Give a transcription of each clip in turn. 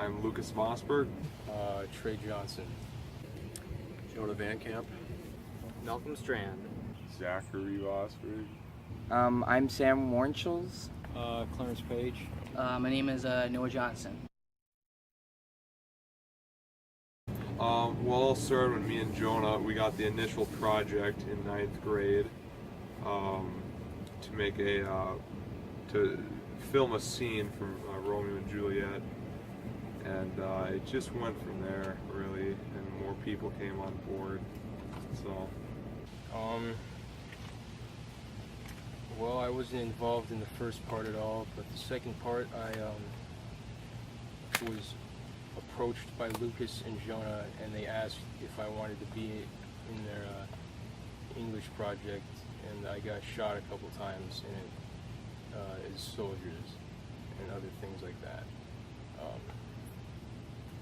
I'm Lucas Vosberg. Trey Johnson. Jonah Van Camp. Malcolm Strand. Zachary Vosberg. I'm Sam Warnschels. Clarence Page. My name is Noah Johnson. Well, it all started when me and Jonah, we got the initial project in 9th grade to make to film a scene from Romeo and Juliet, and it just went from there, really, and more people came on board, so. Well, I wasn't involved in the first part at all, but the second part, I was approached by Lucas and Jonah, and they asked if I wanted to be in their English project, and I got shot a couple times in it as soldiers and other things like that.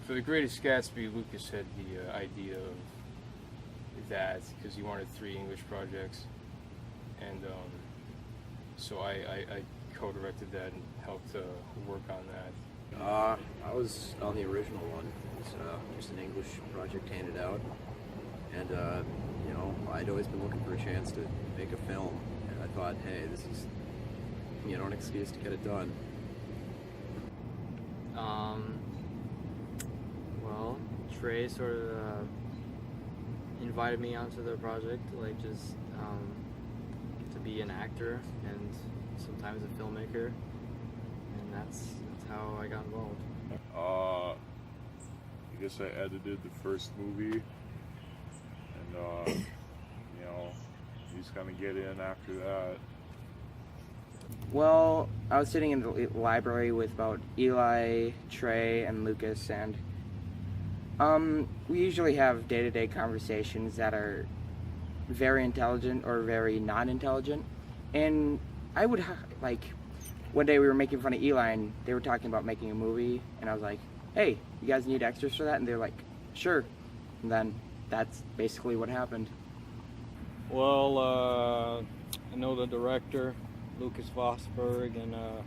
For The Greatest Gatsby, Lucas had the idea of that because he wanted 3 English projects, and so I co-directed that and helped work on that. I was on the original one. It was just an English project handed out, and you know, I'd always been looking for a chance to make a film, and I thought, hey, this is, you know, an excuse to get it done. Well, Trey sort of invited me onto the project, like just to be an actor and sometimes a filmmaker, and that's how I got involved. I guess I edited the first movie, and you know, you just kind of get in after that. Well, I was sitting in the library with about Eli, Trey, and Lucas, and we usually have day-to-day conversations that are very intelligent or very non-intelligent, and I would like, one day we were making fun of Eli, and they were talking about making a movie, and I was like, hey, you guys need extras for that? And they're like, sure. And then that's basically what happened. Well, I know the director, Lucas Vosberg, and a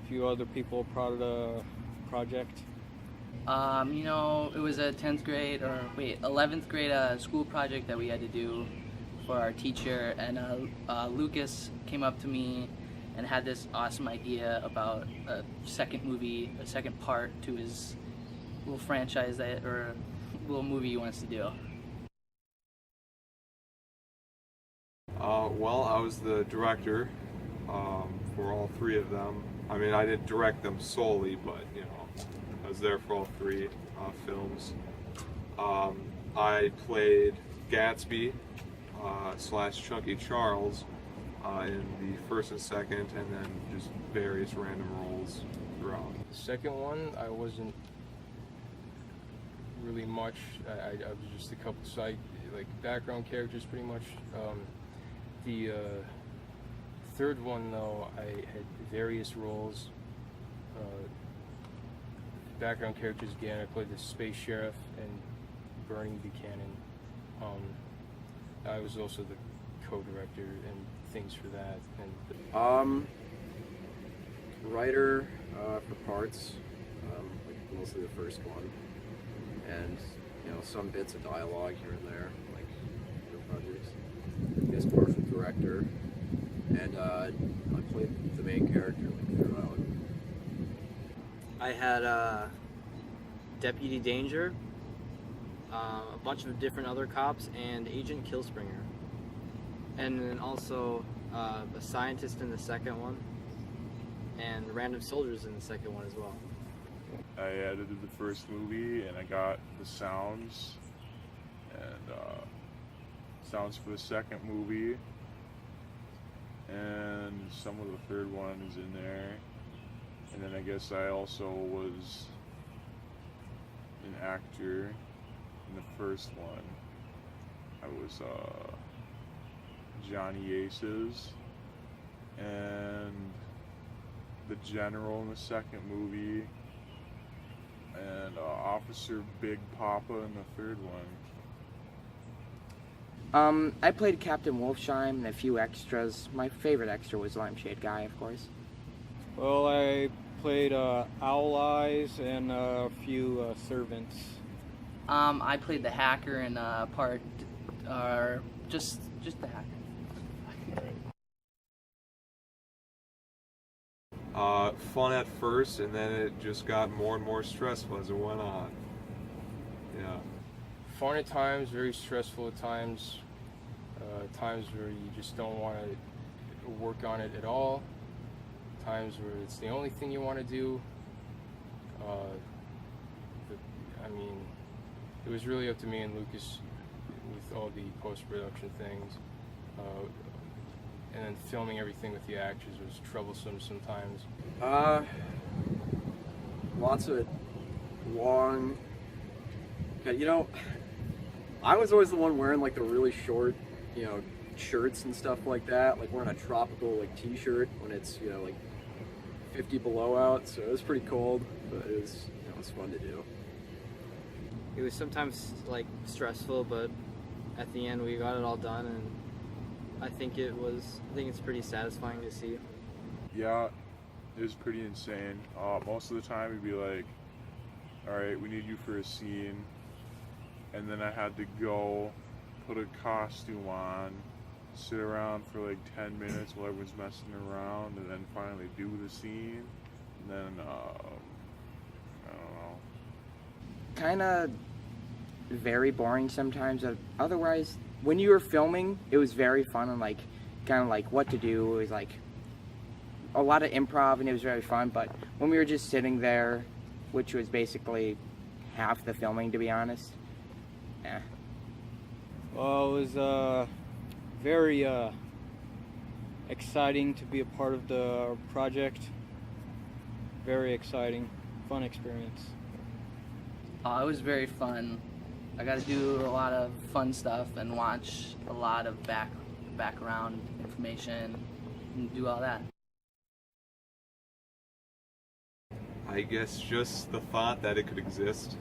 few other people part of the project. You know, it was a 11th grade school project that we had to do for our teacher, and Lucas came up to me and had this awesome idea about a second part to his little franchise or little movie he wants to do. Well, I was the director for all 3 of them. I mean, I didn't direct them solely, but, you know, I was there for all 3 films. I played Gatsby / Chunky Charles in the first and second, and then just various random roles throughout. The second one, I wasn't really much. I was just a couple background characters, pretty much. The third one, though, I had various roles. Background characters again. I played the space sheriff and Bernie Buchanan. I was also the co-director and things for that. And Writer for parts, like mostly the first one, and you know, some bits of dialogue here and there, like other projects. I guess partial director, and I played the main character like throughout. I had Deputy Danger, a bunch of different other cops, and Agent Killspringer. And then also the scientist in the second one, and random soldiers in the second one as well. I edited the first movie, and I got the sounds and sounds for the second movie, and some of the third one is in there. And then I guess I also was an actor in the first one. I was Johnny Aces and the General in the second movie, and Officer Big Papa in the third one. I played Captain Wolfsheim and a few extras. My favorite extra was Lampshade Guy, of course. Well, I played Owl Eyes and a few servants. I played the hacker in part, or just the hacker. Fun at first, and then it just got more and more stressful as it went on. Yeah. Fun at times, very stressful at times. Times where you just don't want to work on it at all. Times where it's the only thing you want to do. I mean, it was really up to me and Lucas with all the post-production things. And then filming everything with the actors was troublesome sometimes. Lots of long. You know, I was always the one wearing like the really short, you know, shirts and stuff like that. Like wearing a tropical like t-shirt when it's, you know, like 50 below out. So it was pretty cold, but it was, you know, it was fun to do. It was sometimes like stressful, but at the end we got it all done, and I think it's pretty satisfying to see. Yeah, it was pretty insane. Most of the time we'd be like, alright, we need you for a scene. And then I had to go put a costume on, sit around for like 10 minutes while everyone's messing around, and then finally do the scene. And then, I don't know. Kind of very boring sometimes. Otherwise, when you were filming, it was very fun and like kind of like what to do. It was like a lot of improv and it was very fun. But when we were just sitting there, which was basically half the filming, to be honest, eh. Well, it was very exciting to be a part of the project. Very exciting, fun experience. It was very fun. I got to do a lot of fun stuff and watch a lot of background information and do all that. I guess just the thought that it could exist.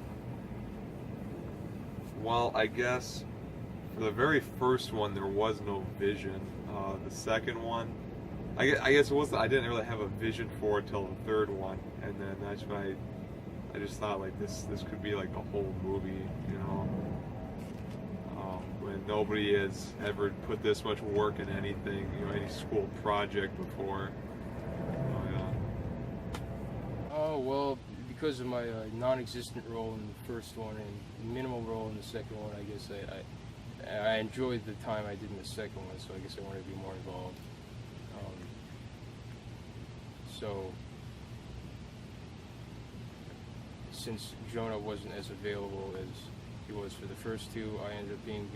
Well, I guess for the very first one there was no vision. The second one, I guess it wasn't. I didn't really have a vision for it till the third one, and then that's when I just thought like this could be like a whole movie, you know. When nobody has ever put this much work in anything, you know, any school project before. Oh yeah. Oh, well, because of my non-existent role in the first one and minimal role in the second one, I guess I enjoyed the time I did in the second one, so I guess I wanted to be more involved. So, since Jonah wasn't as available as he was for the first two, I ended up being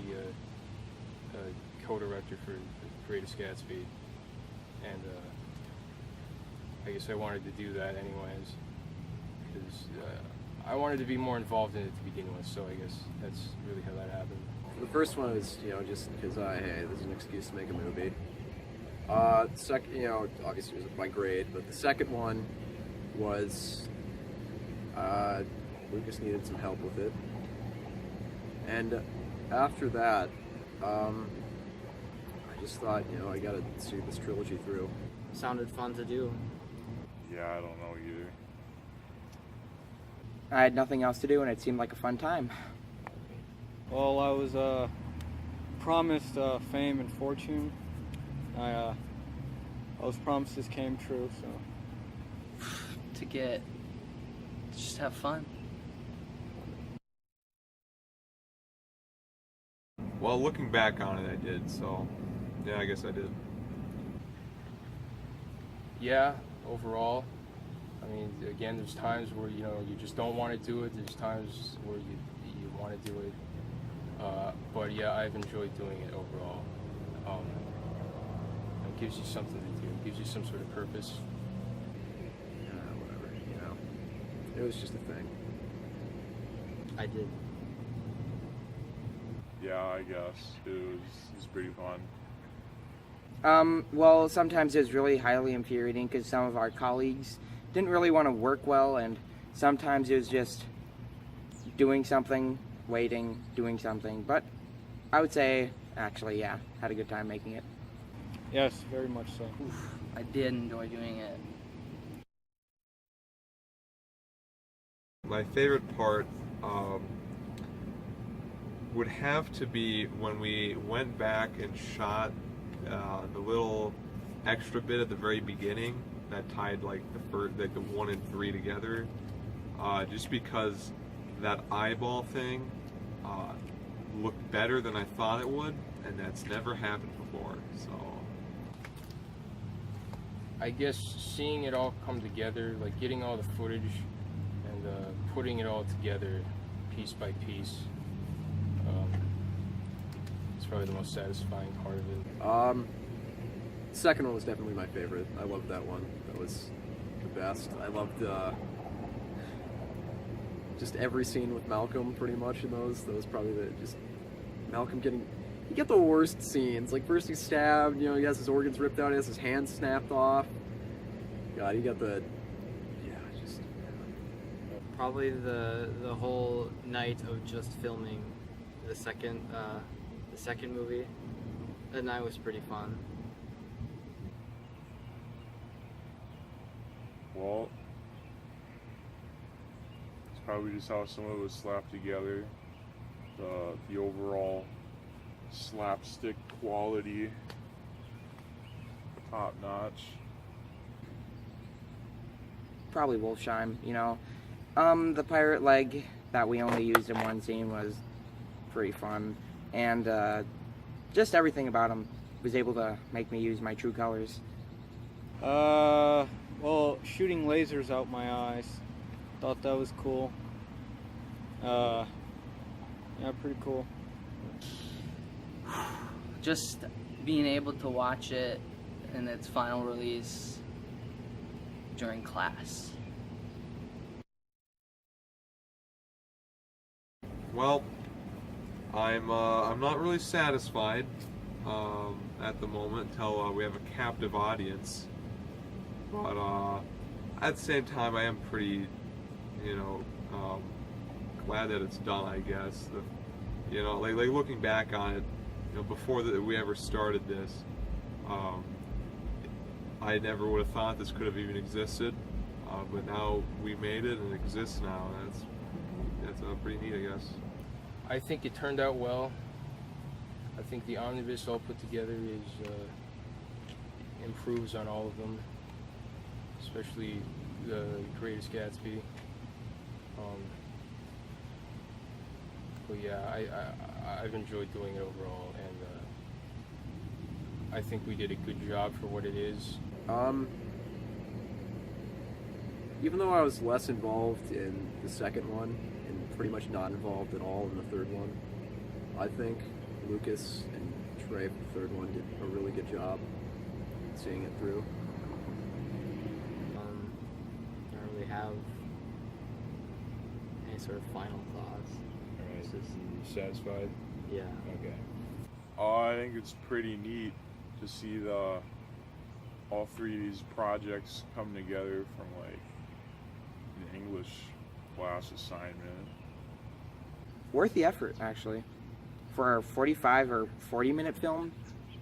the co-director for The Greatest Gatsby, and I guess I wanted to do that anyways, because I wanted to be more involved in it to begin with, so I guess that's really how that happened. The first one was, you know, just because hey, this is an excuse to make a movie. Second, you know, obviously it was my grade, but the second one was Lucas needed some help with it, and after that, I just thought, you know, I gotta see this trilogy through. Sounded fun to do. Yeah, I don't know either. I had nothing else to do and it seemed like a fun time. Well, I was promised fame and fortune. Those promises came true, so. To just have fun. Well, looking back on it, I did. So, yeah, I guess I did. Yeah, overall. I mean, again, there's times where, you know, you just don't want to do it. There's times where you want to do it. But yeah, I've enjoyed doing it overall. It gives you something to do. It gives you some sort of purpose. Whatever, you know. It was just a thing. I did. Yeah, I guess it was pretty fun. Well, sometimes it was really highly infuriating because some of our colleagues didn't really want to work well, and sometimes it was just doing something, waiting, doing something. But I would say, actually, yeah, had a good time making it. Yes, very much so. I did enjoy doing it. my favorite part would have to be when we went back and shot the little extra bit at the very beginning that tied like the 1 and 3 together. Just because that eyeball thing looked better than I thought it would, and that's never happened before. So I guess seeing it all come together, like getting all the footage and putting it all together piece by piece, it's probably the most satisfying part of it. The second one was definitely my favorite. I loved that one. That was the best. I loved just every scene with Malcolm, pretty much, in those. That was probably just Malcolm getting... You get the worst scenes. Like, first he's stabbed, he has his organs ripped out, he has his hand snapped off. God, you got the... Yeah, just... Probably the whole night of just filming the second movie. That night was pretty fun. Well, it's probably just how some of it was slapped together. The overall slapstick quality, top notch. Probably Wolfsheim, the pirate leg that we only used in one scene was pretty fun, and just everything about him was able to make me use my true colors. Well, shooting lasers out my eyes, thought that was cool. Yeah, pretty cool. Just being able to watch it in its final release during class. Well, I'm not really satisfied at the moment until we have a captive audience. But at the same time, I am pretty, glad that it's done. I guess like looking back on it, before we ever started this, I never would have thought this could have even existed. But now we made it and it exists now. That's pretty neat, I guess. I think it turned out well. I think the omnibus all put together improves on all of them, especially the Greatest Gatsby. But yeah, I've enjoyed doing it overall, and I think we did a good job for what it is. Even though I was less involved in the second one, and pretty much not involved at all in the third one, I think Lucas and Trey for the third one did a really good job seeing it through. I don't really have any sort of final thoughts. Alright, It's just, satisfied? yeah. Okay. I think it's pretty neat to see all three of these projects come together from like an English class assignment. Worth the effort, actually. For a 45 or 40-minute film,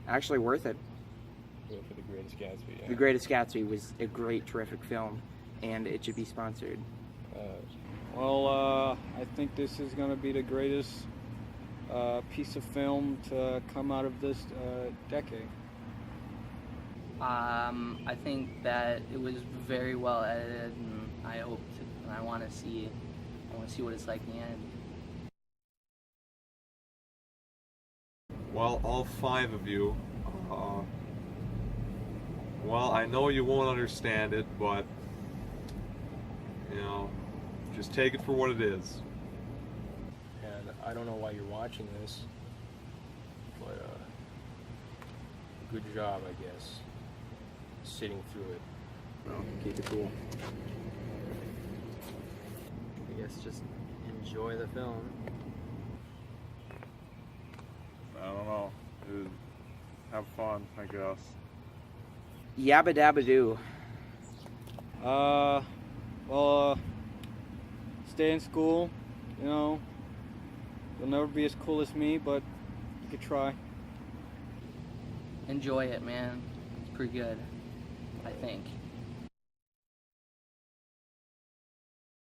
actually worth it. Yeah, for the Greatest Gatsby. Yeah. The Greatest Gatsby was a great, terrific film, and it should be sponsored. Well, I think this is going to be the greatest piece of film to come out of this decade. I think that it was very well edited, and I want to see what it's like in the end. Well, all 5 of you, well, I know you won't understand it, but, just take it for what it is. And I don't know why you're watching this, but good job, I guess, sitting through it. Well, keep it cool. I guess just enjoy the film. I don't know. Have fun, I guess. Yabba dabba doo. Well, stay in school, you'll never be as cool as me, but you could try. Enjoy it, man. It's pretty good, I think.